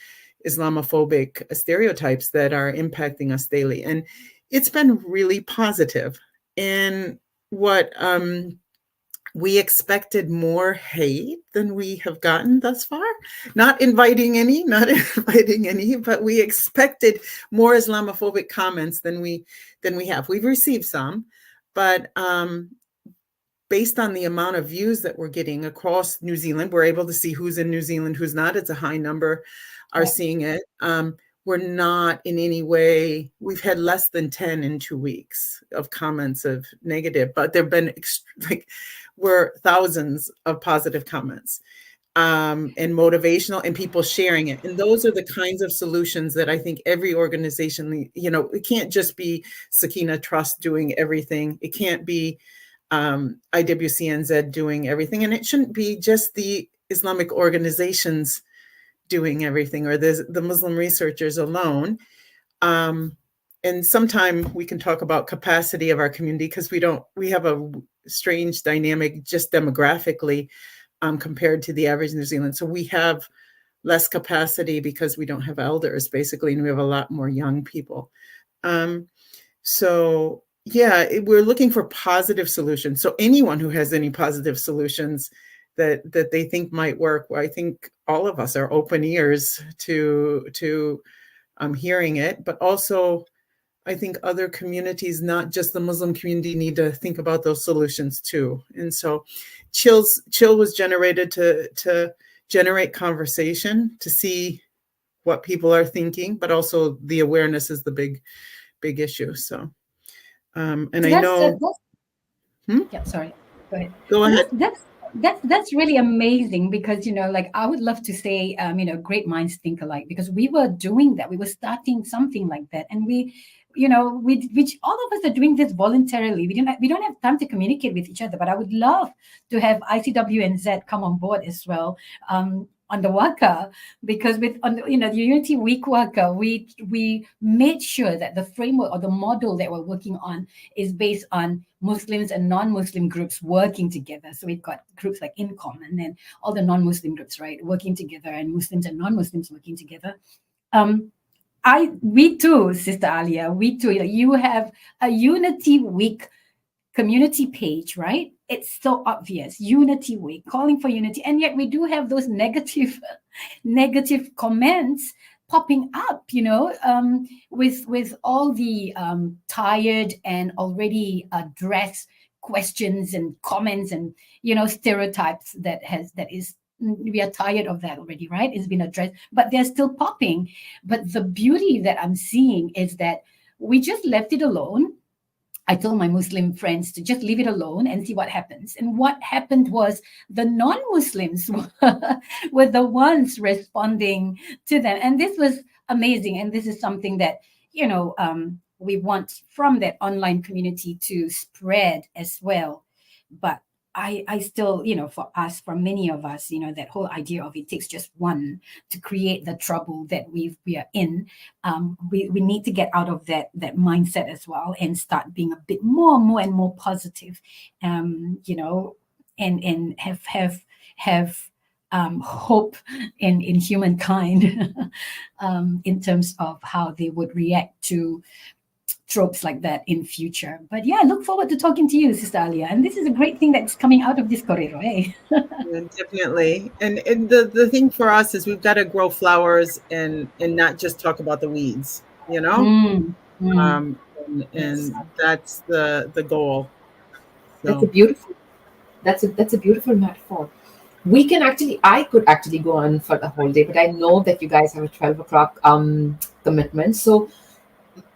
Islamophobic stereotypes that are impacting us daily. And it's been really positive. And what we expected more hate than we have gotten thus far. Not inviting any, but we expected more Islamophobic comments than we have. We've received some, but based on the amount of views that we're getting across New Zealand, we're able to see who's in New Zealand, who's not. It's a high number are seeing it. We're not in any way, we've had less than 10 in 2 weeks of comments of negative, but there've been were thousands of positive comments and motivational, and people sharing it. And those are the kinds of solutions that I think every organization, it can't just be Sakina Trust doing everything. It can't be IWCNZ doing everything. And it shouldn't be just the Islamic organizations doing everything, or the Muslim researchers alone. And sometime we can talk about capacity of our community, because we have a strange dynamic just demographically compared to the average New Zealand. So we have less capacity because we don't have elders, basically, and we have a lot more young people. So yeah, we're looking for positive solutions. So anyone who has any positive solutions that they think might work, I think all of us are open ears to hearing it, but also I think other communities, not just the Muslim community, need to think about those solutions too. And so Chill was generated to generate conversation, to see what people are thinking, but also the awareness is the big issue. So, and I know. Yeah, sorry. Go ahead. Go ahead. That's really amazing, because like, I would love to say great minds think alike, because we were doing that. We were starting something like that, and we which all of us are doing this voluntarily. We don't have time to communicate with each other, but I would love to have ICW and Z come on board as well. On the Waka, because the Unity Week Waka, we made sure that the framework or the model that we're working on is based on Muslims and non-Muslim groups working together. So we've got groups like INCOM, and then all the non-Muslim groups, right, working together, and Muslims and non-Muslims working together. We too, Sister Alia, we too, you have a Unity Week community page, right? It's so obvious. Unity Week, calling for unity, and yet we do have those negative comments popping up, with all the tired and already addressed questions and comments and stereotypes we are tired of that already, right? It's been addressed, but they're still popping. But the beauty that I'm seeing is that we just left it alone. I told my Muslim friends to just leave it alone and see what happens. And what happened was the non-Muslims were the ones responding to them. And this was amazing. And this is something that, we want from that online community to spread as well. But I still, for many of us, that whole idea of it takes just one to create the trouble that we are in. We need to get out of that mindset as well, and start being a bit more and more positive, and have hope in humankind, in terms of how they would react to tropes like that in future. But yeah, I look forward to talking to you, Sister Alia. And this is a great thing that's coming out of this korero, eh? Yeah, definitely. And the thing for us is we've got to grow flowers and not just talk about the weeds, And that's the goal. So. That's a beautiful metaphor. I could actually go on for the whole day, but I know that you guys have a 12 o'clock commitment. So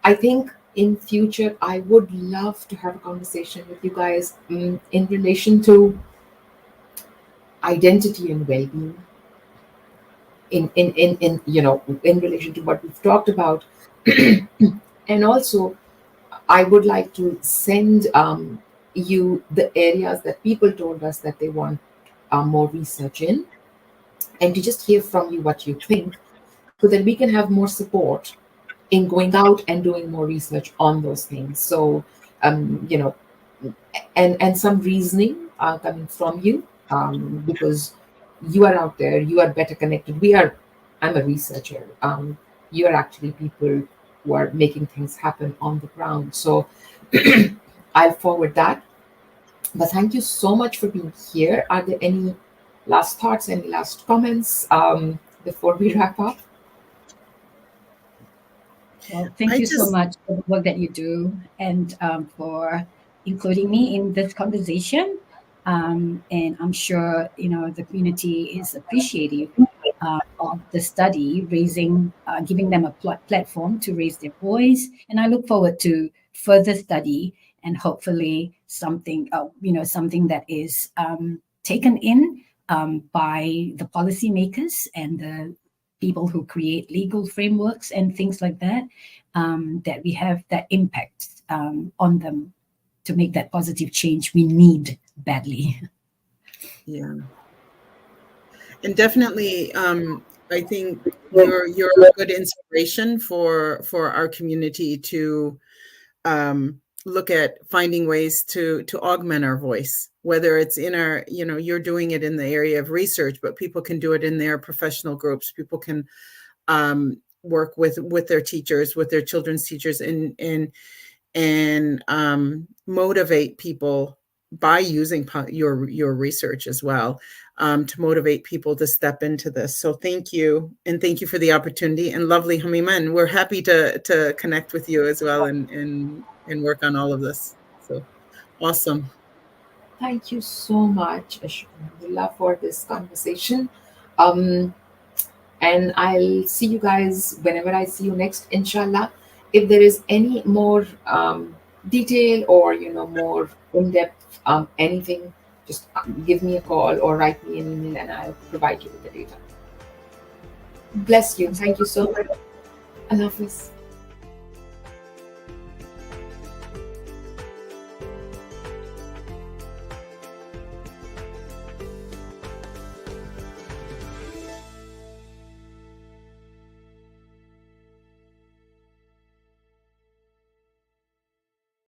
I think in future, I would love to have a conversation with you guys in relation to identity and well-being, in relation to what we've talked about. And also, I would like to send you the areas that people told us that they want more research in, and to just hear from you what you think, so that we can have more support in going out and doing more research on those things. So, and some reasoning coming from you, because you are out there, you are better connected. I'm a researcher. You are actually people who are making things happen on the ground. So I'll forward that. But thank you so much for being here. Are there any last thoughts, any last comments before we wrap up? Well, thank you so much for the work that you do, and for including me in this conversation. And I'm sure, the community is appreciative of the study, giving them a platform to raise their voice. And I look forward to further study, and hopefully something that is taken in by the policymakers and the people who create legal frameworks and things like that, that we have that impact on them to make that positive change we need badly. Yeah. And definitely, I think you're a good inspiration for our community to look at finding ways to augment our voice, whether it's in our, you're doing it in the area of research, but people can do it in their professional groups. People can work with their teachers, with their children's teachers, and motivate people by using your research as well, to motivate people to step into this. So thank you, and thank you for the opportunity. And lovely Hamima, and we're happy to connect with you as well and work on all of this. So awesome. Thank you so much, Alhamdulillah, for this conversation. And I'll see you guys whenever I see you next, inshallah. If there is any more detail or more in-depth anything, just give me a call or write me an email and I'll provide you with the data. Bless you. Thank you so much. Allah Hafiz.